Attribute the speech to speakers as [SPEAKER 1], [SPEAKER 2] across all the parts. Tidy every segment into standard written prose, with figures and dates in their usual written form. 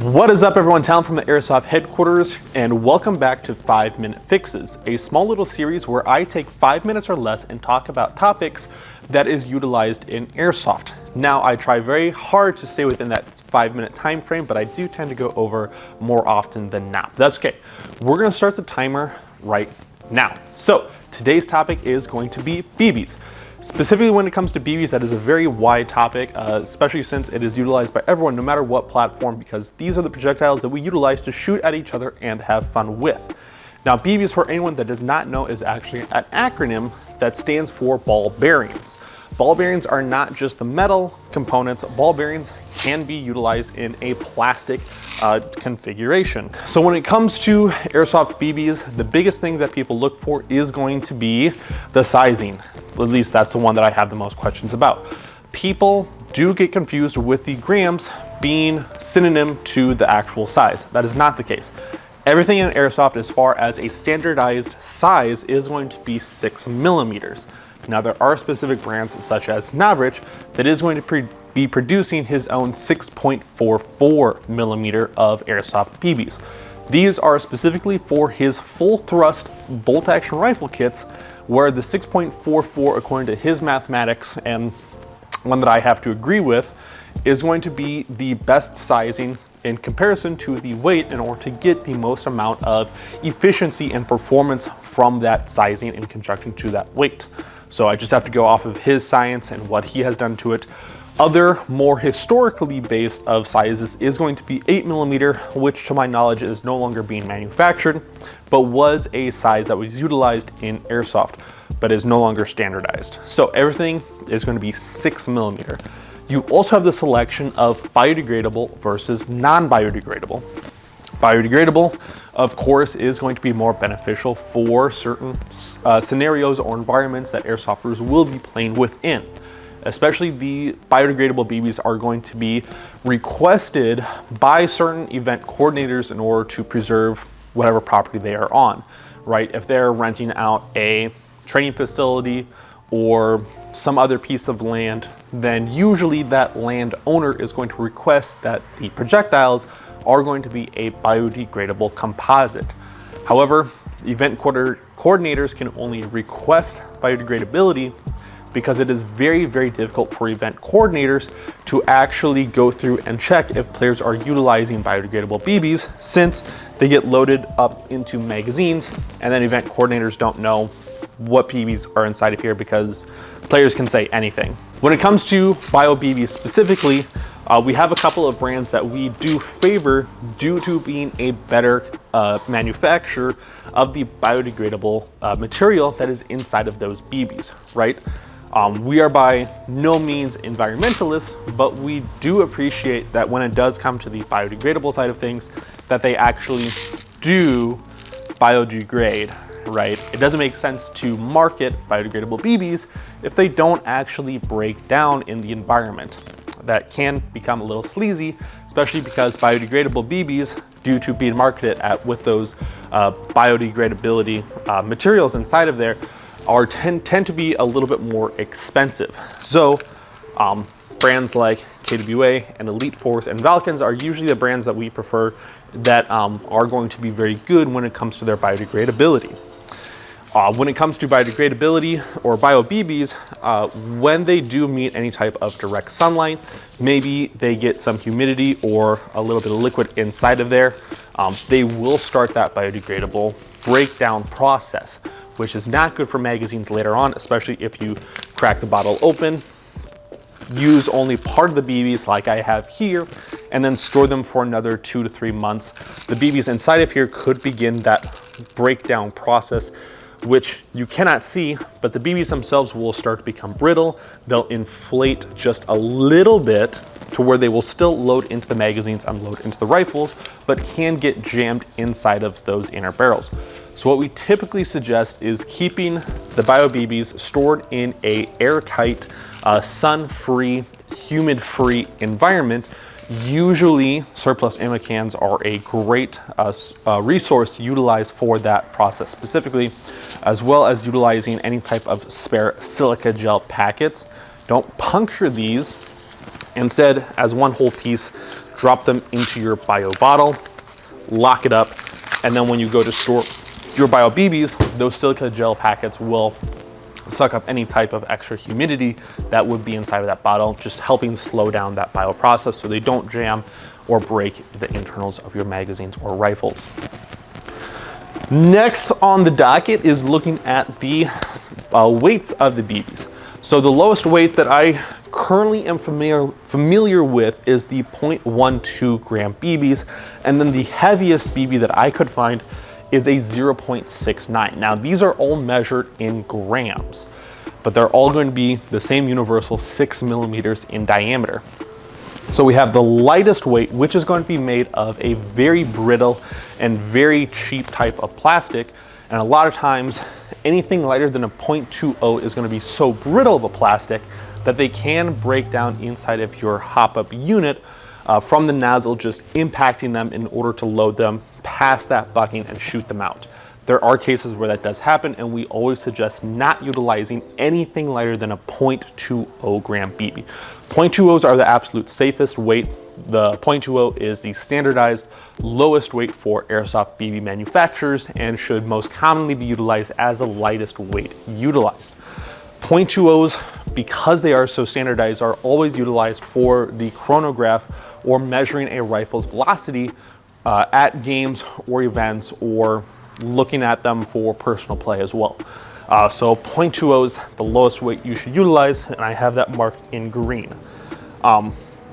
[SPEAKER 1] What is up, everyone? Talon from the Airsoft headquarters, and welcome back to 5-Minute Fixes, a small little series where I take 5 minutes or less and talk about topics that is utilized in Airsoft. Now, I try very hard to stay within that 5-minute time frame, but I do tend to go over more often than not. That's okay. We're gonna start the timer right now. So today's topic is going to be BBs. Specifically when it comes to BBs, that is a very wide topic, especially since it is utilized by everyone no matter what platform, because these are the projectiles that we utilize to shoot at each other and have fun with. Now, BBs, for anyone that does not know, is actually an acronym that stands for ball bearings. Ball bearings are not just the metal components. Ball bearings can be utilized in a plastic configuration. So when it comes to Airsoft BBs, the biggest thing that people look for is going to be the sizing. At least that's the one that I have the most questions about. People do get confused with the grams being synonym to the actual size. That is not the case. Everything in Airsoft, as far as a standardized size, is going to be 6 millimeters. Now, there are specific brands such as Navrich that is going to be producing his own 6.44 millimeter of Airsoft BBs. These are specifically for his full thrust bolt action rifle kits, where the 6.44, according to his mathematics, and one that I have to agree with, is going to be the best sizing in comparison to the weight in order to get the most amount of efficiency and performance from that sizing in conjunction to that weight. So I just have to go off of his science and what he has done to it. Other more historically based of sizes is going to be 8 millimeter, which to my knowledge is no longer being manufactured, but was a size that was utilized in Airsoft, but is no longer standardized. So everything is going to be 6 millimeter. You also have the selection of biodegradable versus non-biodegradable. Biodegradable, of course, is going to be more beneficial for certain scenarios or environments that airsofters will be playing within. Especially the biodegradable BBs are going to be requested by certain event coordinators in order to preserve whatever property they are on, right? If they're renting out a training facility or some other piece of land, then usually that landowner is going to request that the projectiles are going to be a biodegradable composite. However, event coordinators can only request biodegradability because it is very, very difficult for event coordinators to actually go through and check if players are utilizing biodegradable BBs, since they get loaded up into magazines and then event coordinators don't know what BBs are inside of here because players can say anything. When it comes to bio BBs specifically, we have a couple of brands that we do favor due to being a better manufacturer of the biodegradable material that is inside of those BBs, right? We are by no means environmentalists, but we do appreciate that when it does come to the biodegradable side of things, that they actually do biodegrade, right? It doesn't make sense to market biodegradable BBs if they don't actually break down in the environment. That can become a little sleazy, especially because biodegradable BBs, due to being marketed with those biodegradability materials inside of there, tend to be a little bit more expensive. So brands like KWA and Elite Force and Valkens are usually the brands that we prefer that are going to be very good when it comes to their biodegradability. When it comes to biodegradability or bio BBs, when they do meet any type of direct sunlight, maybe they get some humidity or a little bit of liquid inside of there, they will start that biodegradable breakdown process, which is not good for magazines later on, especially if you crack the bottle open, use only part of the BBs like I have here, and then store them for another 2 to 3 months. The BBs inside of here could begin that breakdown process, which you cannot see, but the BBs themselves will start to become brittle. They'll inflate just a little bit to where they will still load into the magazines, unload into the rifles, but can get jammed inside of those inner barrels. So what we typically suggest is keeping the bio BBs stored in a airtight, sun-free, humid-free environment. Usually surplus ammo cans are a great resource to utilize for that process specifically, as well as utilizing any type of spare silica gel packets. Don't puncture these. Instead, as one whole piece, drop them into your bio bottle, lock it up, and then when you go to store your bio BBs, those silica gel packets will suck up any type of extra humidity that would be inside of that bottle, just helping slow down that bio process so they don't jam or break the internals of your magazines or rifles. Next on the docket is looking at the weights of the BBs. So the lowest weight that I currently am familiar with is the 0.12 gram BBs, and then the heaviest BB that I could find is a 0.69. Now these are all measured in grams, but they're all going to be the same universal 6 millimeters in diameter. So we have the lightest weight, which is going to be made of a very brittle and very cheap type of plastic. And a lot of times, anything lighter than a 0.20 is going to be so brittle of a plastic that they can break down inside of your hop-up unit from the nozzle, just impacting them in order to load them past that bucking and shoot them out. There are cases where that does happen, and we always suggest not utilizing anything lighter than a 0.20 gram BB. 0.20s are the absolute safest weight. The 0.20 is the standardized lowest weight for airsoft BB manufacturers and should most commonly be utilized as the lightest weight utilized. 0.20s, because they are so standardized, are always utilized for the chronograph or measuring a rifle's velocity at games or events, or looking at them for personal play as well. So 0.20s, the lowest weight you should utilize, and I have that marked in green.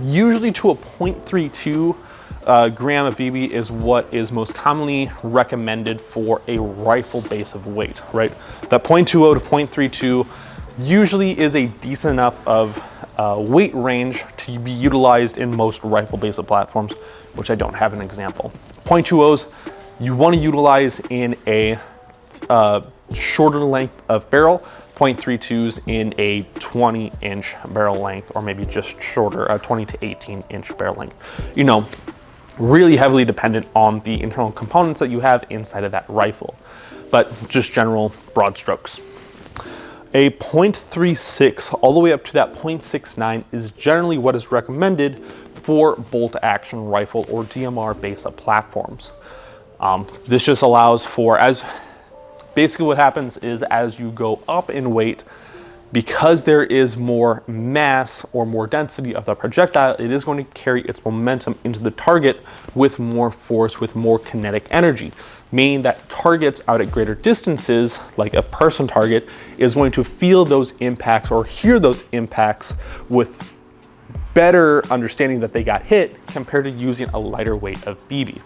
[SPEAKER 1] Usually to a 0.32 gram of BB is what is most commonly recommended for a rifle base of weight, right? That 0.20 to 0.32 usually is a decent enough of weight range to be utilized in most rifle base of platforms, which I don't have an example. 0.20s you want to utilize in a shorter length of barrel, 0.32s in a 20-inch barrel length, or maybe just shorter, a 20 to 18-inch barrel length. You know, really heavily dependent on the internal components that you have inside of that rifle, but just general broad strokes. A 0.36 all the way up to that 0.69 is generally what is recommended for bolt action rifle or DMR base of platforms. This just allows for, basically what happens is as you go up in weight, because there is more mass or more density of the projectile, it is going to carry its momentum into the target with more force, with more kinetic energy, meaning that targets out at greater distances, like a person target, is going to feel those impacts or hear those impacts with better understanding that they got hit compared to using a lighter weight of BB.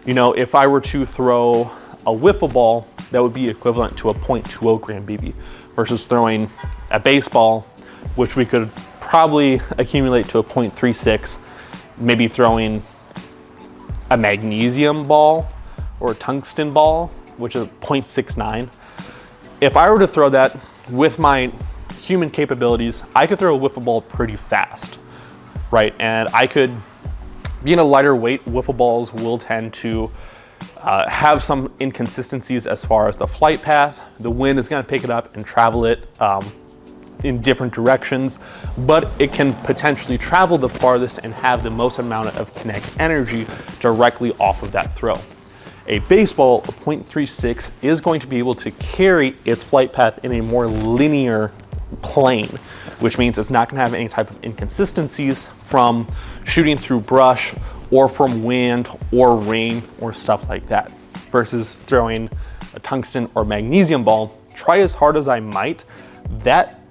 [SPEAKER 1] You know, if I were to throw a wiffle ball, that would be equivalent to a 0.20 gram BB versus throwing a baseball, which we could probably accumulate to a 0.36, maybe throwing a magnesium ball or a tungsten ball, which is 0.69. If I were to throw that with my human capabilities, I could throw a wiffle ball pretty fast, right? And I could, being a lighter weight, wiffle balls will tend to have some inconsistencies as far as the flight path. The wind is going to pick it up and travel it in different directions, but it can potentially travel the farthest and have the most amount of kinetic energy directly off of that throw. A baseball, a 0.36, is going to be able to carry its flight path in a more linear plane, which means it's not going to have any type of inconsistencies from shooting through brush or from wind or rain or stuff like that, versus throwing a tungsten or magnesium ball. Try as hard as I might, that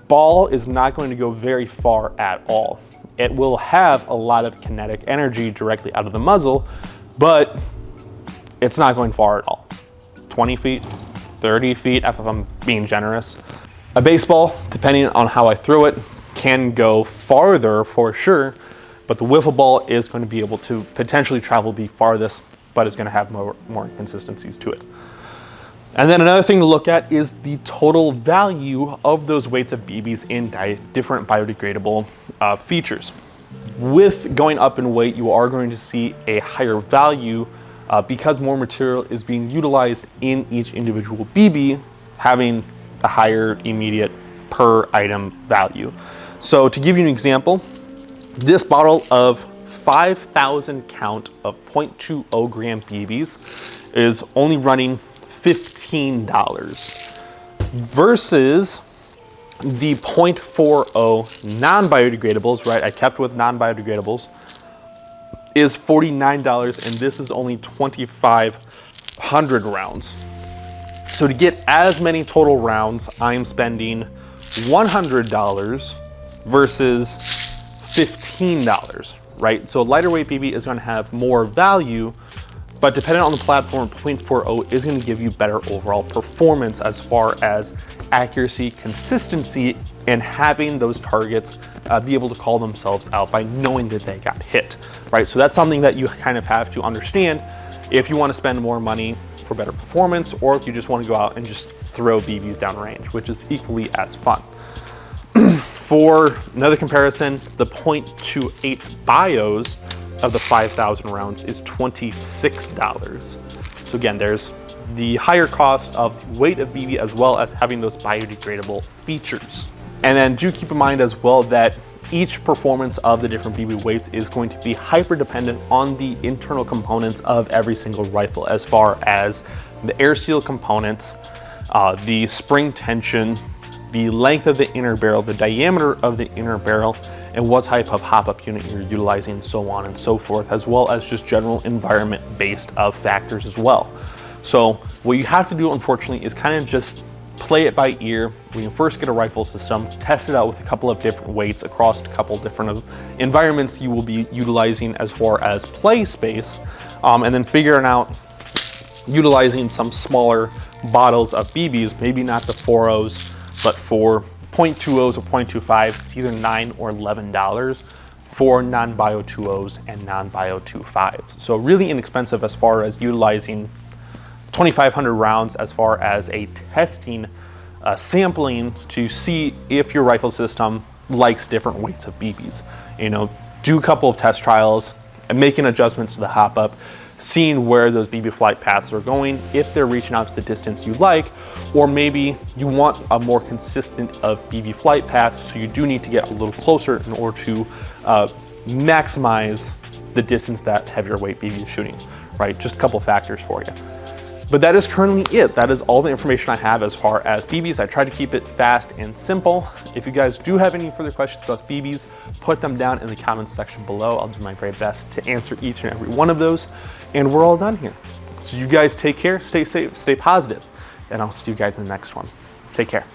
[SPEAKER 1] ball is not going to go very far at all. It will have a lot of kinetic energy directly out of the muzzle, but it's not going far at all. 20 feet, 30 feet, if I'm being generous. A baseball, depending on how I throw it, can go farther for sure, but the wiffle ball is going to be able to potentially travel the farthest, but is going to have more consistencies to it. And then another thing to look at is the total value of those weights of BBs in different biodegradable features. With going up in weight, you are going to see a higher value because more material is being utilized in each individual BB, having a higher immediate per item value. So to give you an example, this bottle of 5,000 count of 0.20 gram BBs is only running $15 versus the 0.40 non-biodegradables, right? I kept with non-biodegradables, is $49, and this is only 2,500 rounds. So to get as many total rounds, I'm spending $100 versus $15, right? So a lighter weight BB is gonna have more value, but depending on the platform, 0.40 is gonna give you better overall performance as far as accuracy, consistency, and having those targets be able to call themselves out by knowing that they got hit, right? So that's something that you kind of have to understand if you wanna spend more money for better performance, or if you just wanna go out and just throw BBs downrange, which is equally as fun. For another comparison, the 0.28 bios of the 5,000 rounds is $26. So again, there's the higher cost of the weight of BB as well as having those biodegradable features. And then do keep in mind as well that each performance of the different BB weights is going to be hyper dependent on the internal components of every single rifle, as far as the air seal components, the spring tension, the length of the inner barrel, the diameter of the inner barrel, and what type of hop-up unit you're utilizing, so on and so forth, as well as just general environment based of factors as well. So what you have to do, unfortunately, is kind of just play it by ear. When you first get a rifle system, test it out with a couple of different weights across a couple different environments you will be utilizing as far as play space, and then figuring out utilizing some smaller bottles of BBs, maybe not the 4.0s, but for 0.20s or 0.25s, it's either $9 or $11 for non-bio 2.0s and non-bio 2.5s. So really inexpensive as far as utilizing 2,500 rounds as far as a testing sampling to see if your rifle system likes different weights of BBs. You know, do a couple of test trials and making adjustments to the hop up, seeing where those BB flight paths are going, if they're reaching out to the distance you like, or maybe you want a more consistent of BB flight path, so you do need to get a little closer in order to maximize the distance that heavier weight BB is shooting, right? Just a couple factors for you. But that is currently it. That is all the information I have as far as BBs. I try to keep it fast and simple. If you guys do have any further questions about BBs, put them down in the comments section below. I'll do my very best to answer each and every one of those. And we're all done here. So you guys take care, stay safe, stay positive, and I'll see you guys in the next one. Take care.